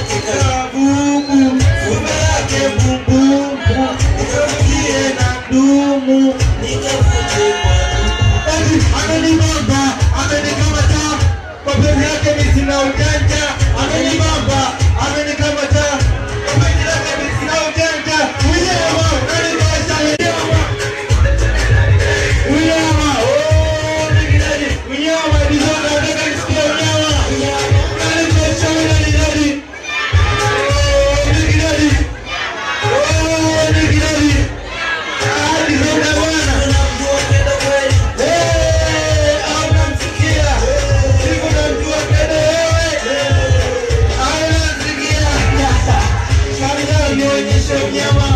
bubu, kumbe yake bubu, nikamtie na dumu, nikavute kwa dumu. Amenibamba, amenikamata, kwa penzi yake mimi sina ujanja. Amenibamba, amenikamata, kwa penzi yake mimi sina ujanja. Uyewa, unanibasha uyewa. Uyewa, oh, nikidadi. Uyewa, bizona, unataka nisikie uyewa. Unanibasha unanidadi. Oh, nikidadi. Oh, nikidadi. Ah, bizona bwana. Nionyeshe unyama.